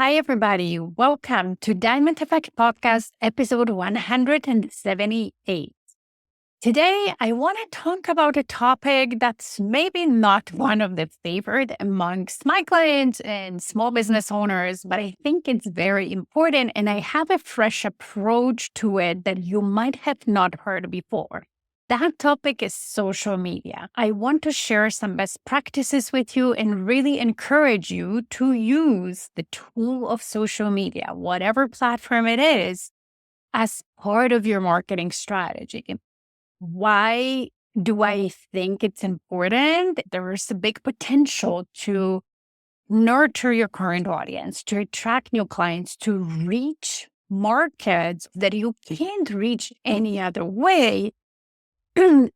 Hi, everybody. Welcome to Diamond Effect Podcast, episode 178. Today, I want to talk about a topic that's maybe not one of the favorite amongst my clients and small business owners, but I think it's very important. And I have a fresh approach to it that you might have not heard before. That topic is social media. I want to share some best practices with you and really encourage you to use the tool of social media, whatever platform it is, as part of your marketing strategy. Why do I think it's important? There is a big potential to nurture your current audience, to attract new clients, to reach markets that you can't reach any other way.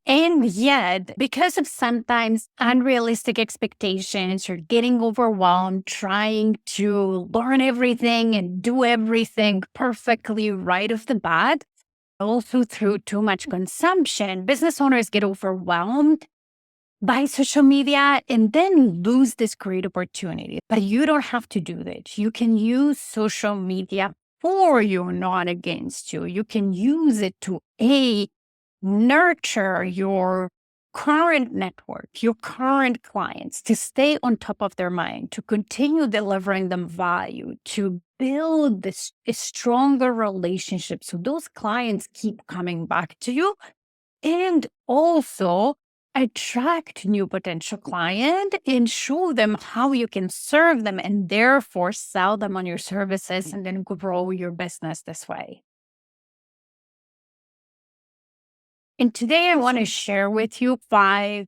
And yet, because of sometimes unrealistic expectations, you're getting overwhelmed trying to learn everything and do everything perfectly right off the bat. Also, through too much consumption, business owners get overwhelmed by social media and then lose this great opportunity. But you don't have to do that. You can use social media for you, not against you. You can use it to nurture your current network, your current clients, to stay on top of their mind, to continue delivering them value, to build this a stronger relationship so those clients keep coming back to you, and also attract new potential client and show them how you can serve them and therefore sell them on your services and then grow your business this way. And today I want to share with you 5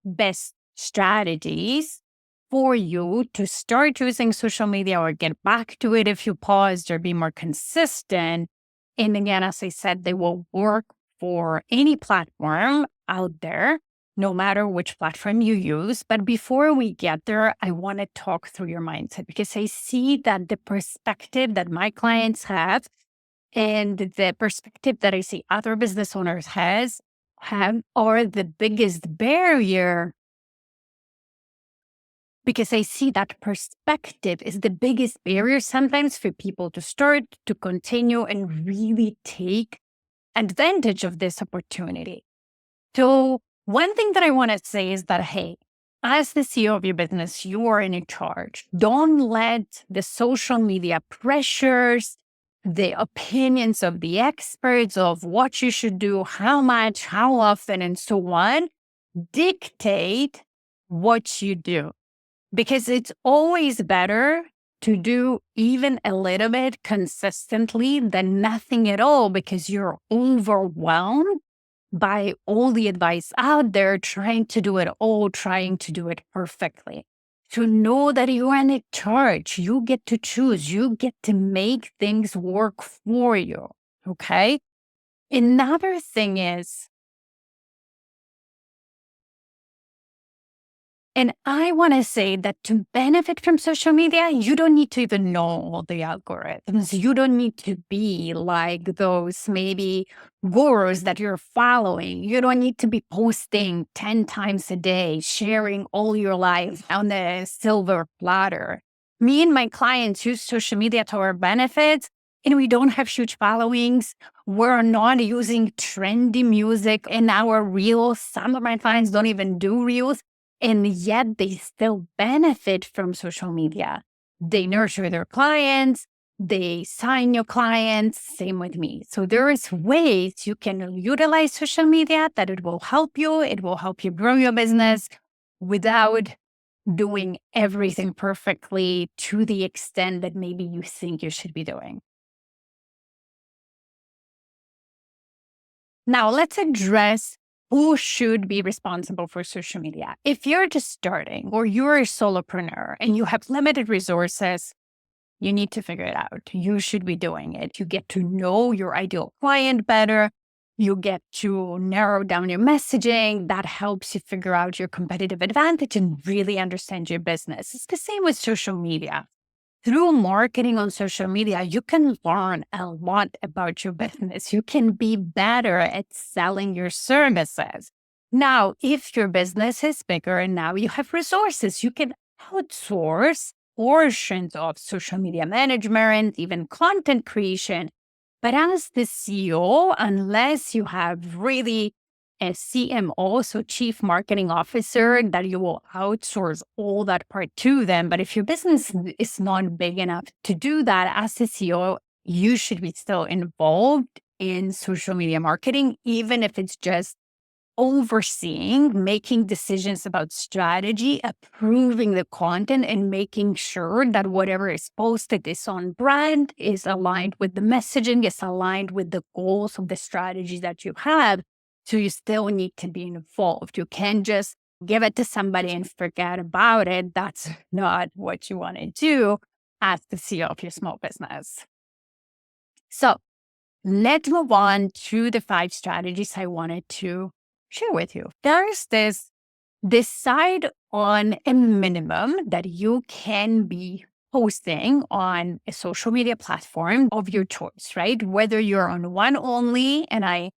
best strategies for you to start using social media or get back to it if you paused or be more consistent. And again, as I said, they will work for any platform out there, no matter which platform you use. But before we get there, I want to talk through your mindset because I see that the perspective that my clients have and the perspective that I see other business owners have are the biggest barrier, because I see that perspective is the biggest barrier sometimes for people to start, to continue, and really take advantage of this opportunity. So, one thing that I want to say is that, hey, as the CEO of your business, you are in charge. Don't let the social media pressures, the opinions of the experts of what you should do, how much, how often, and so on, dictate what you do. Because it's always better to do even a little bit consistently than nothing at all, because you're overwhelmed by all the advice out there, trying to do it all, trying to do it perfectly. To know that you are in charge, you get to choose, you get to make things work for you. Okay. Another thing is, and I want to say that to benefit from social media, you don't need to even know all the algorithms. You don't need to be like those maybe gurus that you're following. You don't need to be posting 10 times a day, sharing all your life on a silver platter. Me and my clients use social media to our benefit, and we don't have huge followings. We're not using trendy music in our reels. Some of my clients don't even do reels. And yet they still benefit from social media. They nurture their clients, they sign your clients, same with me. So there is ways you can utilize social media that it will help you. It will help you grow your business without doing everything perfectly to the extent that maybe you think you should be doing. Now, let's address who should be responsible for social media. If you're just starting or you're a solopreneur and you have limited resources, you need to figure it out. You should be doing it. You get to know your ideal client better. You get to narrow down your messaging. That helps you figure out your competitive advantage and really understand your business. It's the same with social media. Through marketing on social media, you can learn a lot about your business. You can be better at selling your services. Now, if your business is bigger and now you have resources, you can outsource portions of social media management, even content creation. But as the CEO, unless you have really a CMO, so Chief Marketing Officer, that you will outsource all that part to them. But if your business is not big enough to do that, as the CEO, you should be still involved in social media marketing, even if it's just overseeing, making decisions about strategy, approving the content, and making sure that whatever is posted is on brand, is aligned with the messaging, is aligned with the goals of the strategy that you have. So you still need to be involved. You can't just give it to somebody and forget about it. That's not what you want to do as the CEO of your small business. So let's move on to the 5 strategies I wanted to share with you. There's this decide on a minimum that you can be posting on a social media platform of your choice, right? Whether you're on one only, and I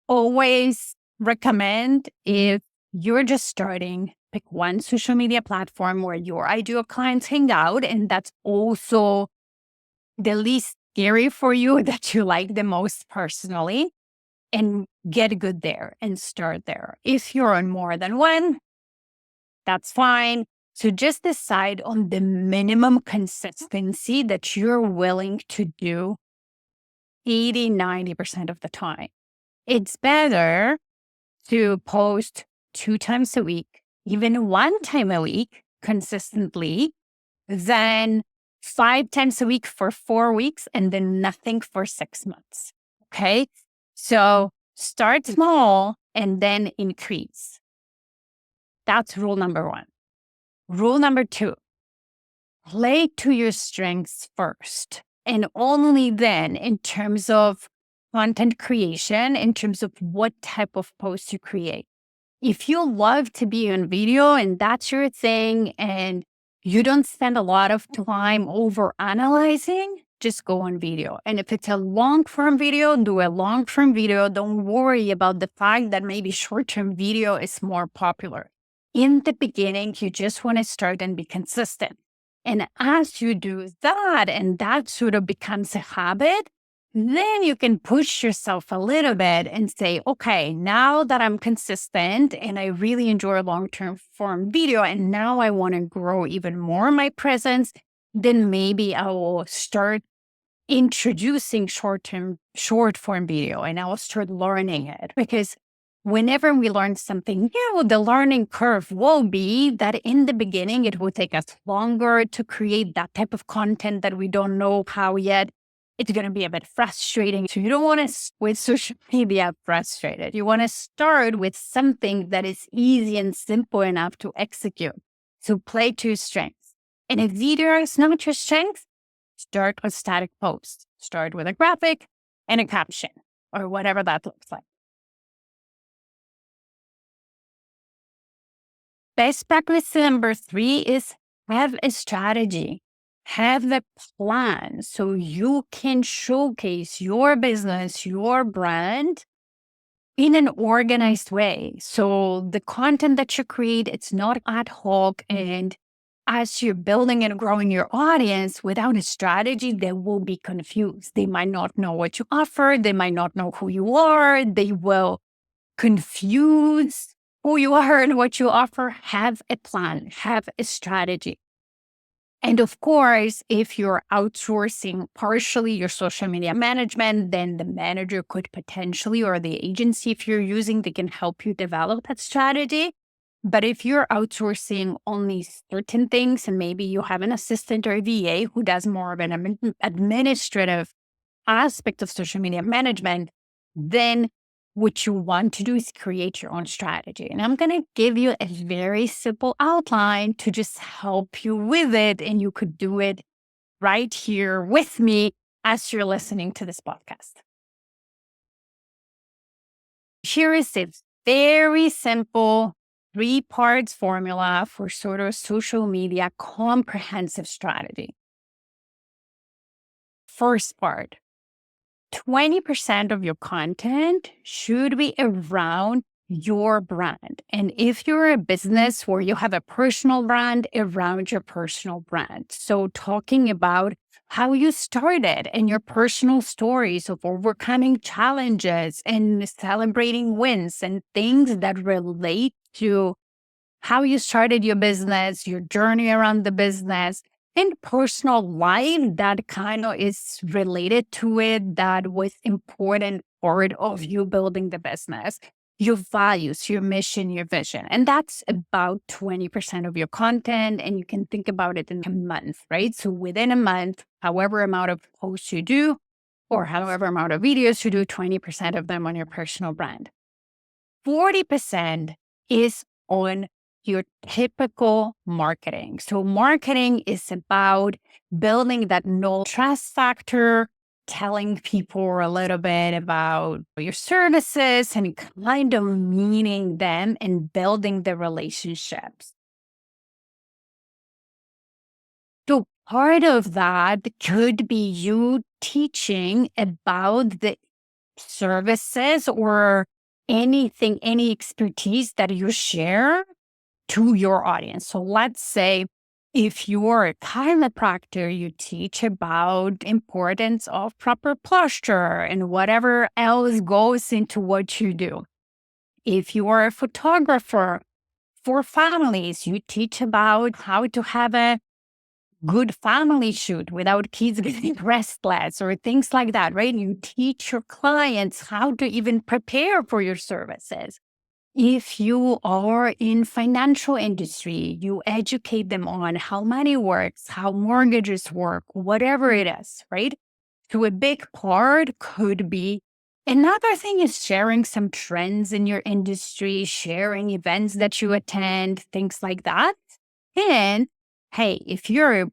always recommend, if you're just starting, pick one social media platform where your ideal clients hang out, and that's also the least scary for you, that you like the most personally, and get good there and start there. If you're on more than one, that's fine. So just decide on the minimum consistency that you're willing to do 80-90% of the time. It's better to post 2 times a week, even 1 time a week consistently, than 5 times a week for 4 weeks and then nothing for 6 months. Okay. So start small and then increase. That's rule number 1. Rule number 2, play to your strengths first. And only then, in terms of content creation, in terms of what type of posts you create. If you love to be on video and that's your thing, and you don't spend a lot of time over analyzing, just go on video. And if it's a long-form video, do a long-form video. Don't worry about the fact that maybe short-term video is more popular. In the beginning, you just want to start and be consistent. And as you do that, and that sort of becomes a habit, then you can push yourself a little bit and say, okay, now that I'm consistent and I really enjoy long-term form video, and now I want to grow even more my presence, then maybe I will start introducing short form video, and I will start learning it. Because whenever we learn something new, the learning curve will be that in the beginning, it will take us longer to create that type of content that we don't know how yet. It's going to be a bit frustrating. So you don't want to, with social media, frustrated. You want to start with something that is easy and simple enough to execute. So play to your strengths. And if video is not your strength, start with static posts. Start with a graphic and a caption, or whatever that looks like. Best practice number 3 is have a strategy. Have a plan so you can showcase your business, your brand in an organized way. So the content that you create, it's not ad hoc. And as you're building and growing your audience without a strategy, they will be confused. They might not know what you offer. They might not know who you are. They will confuse who you are and what you offer. Have a plan, have a strategy. And of course, if you're outsourcing partially your social media management, then the manager could potentially, or the agency, if you're using, they can help you develop that strategy. But if you're outsourcing only certain things, and maybe you have an assistant or a VA who does more of an administrative aspect of social media management, then what you want to do is create your own strategy. And I'm going to give you a very simple outline to just help you with it. And you could do it right here with me as you're listening to this podcast. Here is a very simple 3-parts formula for sort of social media comprehensive strategy. First part, 20% of your content should be around your brand. And if you're a business where you have a personal brand, around your personal brand. So talking about how you started and your personal stories of overcoming challenges and celebrating wins and things that relate to how you started your business, your journey around the business, and personal life that kind of is related to it, that was important part of you building the business, your values, your mission, your vision. And that's about 20% of your content. And you can think about it in a month, right? So within a month, however amount of posts you do, or however amount of videos you do, 20% of them on your personal brand. 40% is on your typical marketing. So marketing is about building that no trust factor, telling people a little bit about your services and kind of meaning them and building the relationships. So part of that could be you teaching about the services or anything, any expertise that you share to your audience. So let's say if you're a chiropractor, you teach about importance of proper posture and whatever else goes into what you do. If you are a photographer for families, you teach about how to have a good family shoot without kids getting restless or things like that, right? You teach your clients how to even prepare for your services. If you are in financial industry, you educate them on how money works, how mortgages work, whatever it is, right? So a big part could be another thing is sharing some trends in your industry, sharing events that you attend, things like that. And hey, if you're a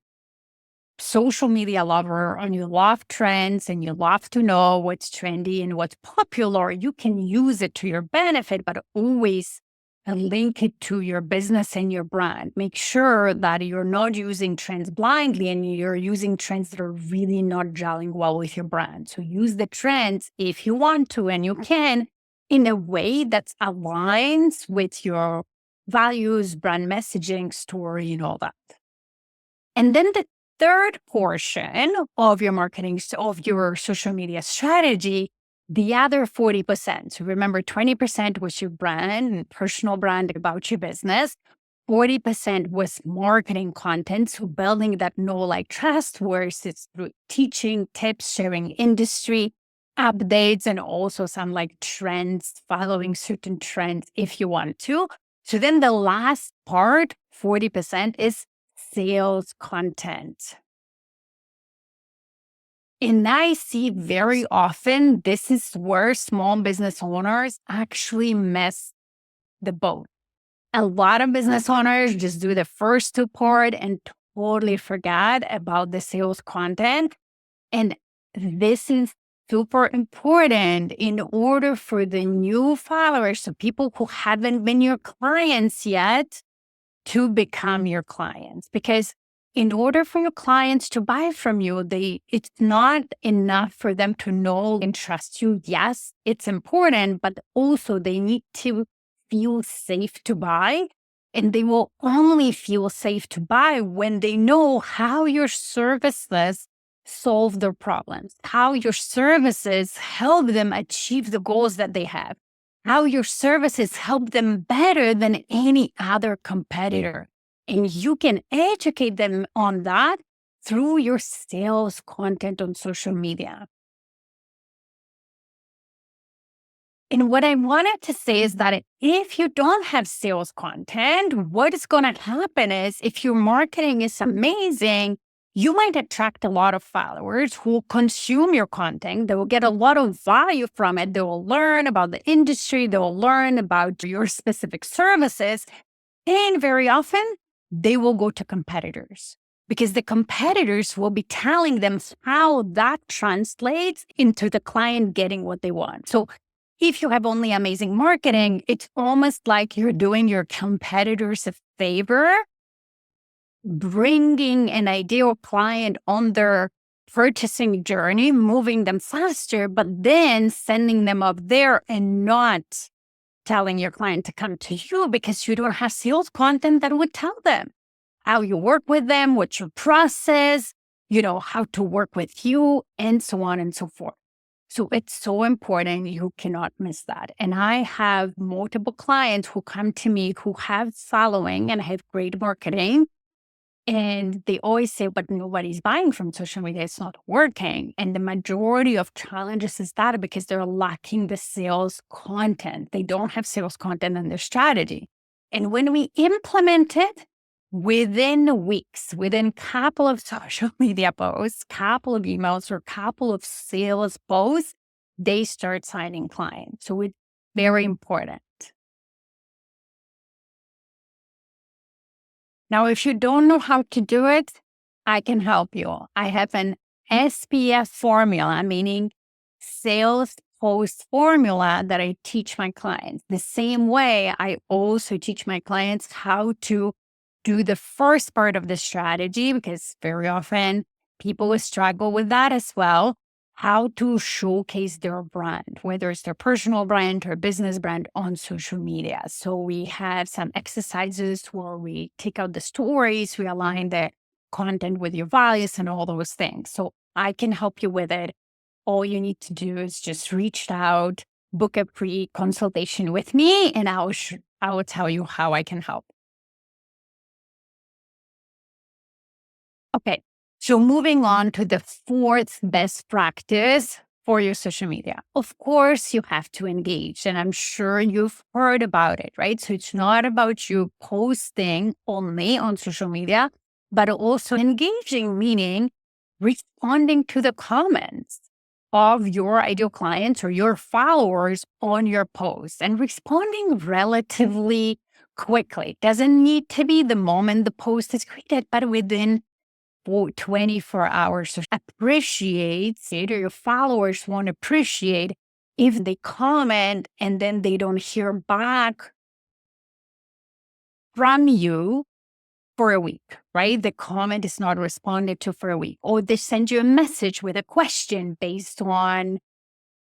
social media lover and you love trends and you love to know what's trendy and what's popular, you can use it to your benefit, but always link it to your business and your brand. Make sure that you're not using trends blindly and you're using trends that are really not gelling well with your brand. So use the trends if you want to and you can in a way that aligns with your values, brand messaging, story, and all that. And then the third portion of your marketing, of your social media strategy, the other 40%. So remember, 20% was your brand and personal brand about your business. 40% was marketing content. So building that know, like, trust, where it's through teaching, tips, sharing industry updates, and also some like trends, following certain trends if you want to. So then the last part, 40%, is sales content. And I see very often this is where small business owners actually miss the boat. A lot of business owners just do the first two part and totally forget about the sales content. And this is super important in order for the new followers, so people who haven't been your clients yet, to become your clients. Because in order for your clients to buy from you, it's not enough for them to know and trust you. Yes, it's important, but also they need to feel safe to buy. And they will only feel safe to buy when they know how your services solve their problems, how your services help them achieve the goals that they have, how your services help them better than any other competitor. And you can educate them on that through your sales content on social media. And what I wanted to say is that if you don't have sales content, what is going to happen is if your marketing is amazing, you might attract a lot of followers who will consume your content. They will get a lot of value from it. They will learn about the industry. They will learn about your specific services. And very often, they will go to competitors because the competitors will be telling them how that translates into the client getting what they want. So if you have only amazing marketing, it's almost like you're doing your competitors a favor, bringing an ideal client on their purchasing journey, moving them faster, but then sending them up there and not telling your client to come to you because you don't have sales content that would tell them how you work with them, what's your process, how to work with you, and so on and so forth. So it's so important. You cannot miss that. And I have multiple clients who come to me who have following and have great marketing. And they always say, but nobody's buying from social media. It's not working. And the majority of challenges is that because they're lacking the sales content. They don't have sales content in their strategy. And when we implement it within weeks, within couple of social media posts, couple of emails, or couple of sales posts, they start signing clients. So it's very important. Now, if you don't know how to do it, I can help you. I have an SPF formula, meaning sales post formula that I teach my clients. The same way I also teach my clients how to do the first part of the strategy, because very often people will struggle with that as well. How to showcase their brand, whether it's their personal brand or business brand on social media. So we have some exercises where we take out the stories, we align the content with your values and all those things. So I can help you with it. All you need to do is just reach out, book a pre-consultation with me, and I will tell you how I can help. Okay, so moving on to the fourth best practice for your social media. Of course, you have to engage, and I'm sure you've heard about it, right? So it's not about you posting only on social media, but also engaging, meaning responding to the comments of your ideal clients or your followers on your posts and responding relatively quickly. Doesn't need to be the moment the post is created, but within 24 hours. So appreciate it, or your followers won't appreciate if they comment and then they don't hear back from you for a week, right? The comment is not responded to for a week, or they send you a message with a question based on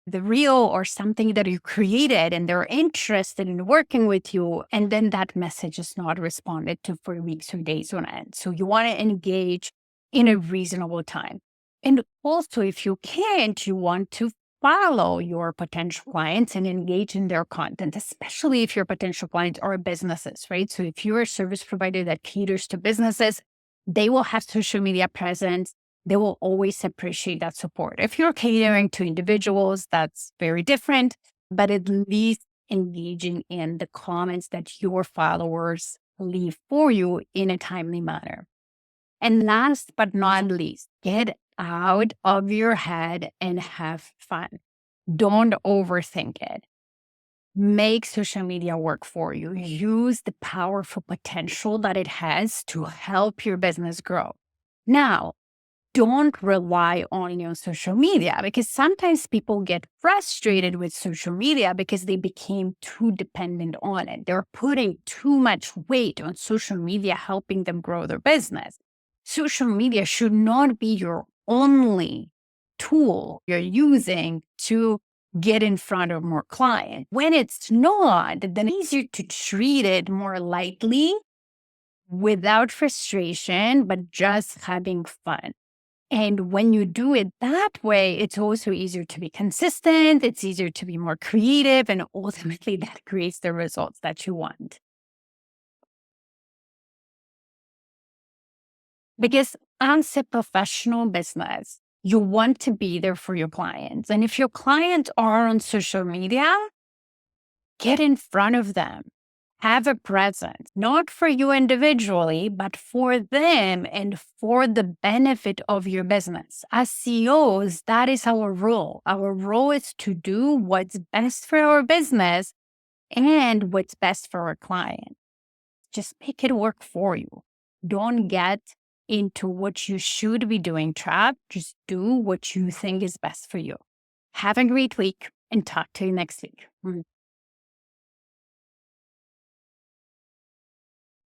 the reel or something that you created and they're interested in working with you. And then that message is not responded to for weeks or days on end. So you want to engage in a reasonable time. And also, if you can't, you want to follow your potential clients and engage in their content, especially if your potential clients are businesses, right? So if you're a service provider that caters to businesses, they will have social media presence. They will always appreciate that support. If you're catering to individuals, that's very different, but at least engaging in the comments that your followers leave for you in a timely manner. And last but not least, get out of your head and have fun. Don't overthink it. Make social media work for you. Use the powerful potential that it has to help your business grow. Now, don't rely only on social media, because sometimes people get frustrated with social media because they became too dependent on it. They're putting too much weight on social media helping them grow their business. Social media should not be your only tool you're using to get in front of more clients. When it's not, then it's easier to treat it more lightly without frustration, but just having fun. And when you do it that way, it's also easier to be consistent. It's easier to be more creative. And ultimately, that creates the results that you want. Because as a professional business, you want to be there for your clients. And if your clients are on social media, get in front of them. Have a presence, not for you individually, but for them and for the benefit of your business. As CEOs, that is our role. Our role is to do what's best for our business and what's best for our client. Just make it work for you. Don't get into what you should be doing trap. Just do what you think is best for you. Have a great week and talk to you next week.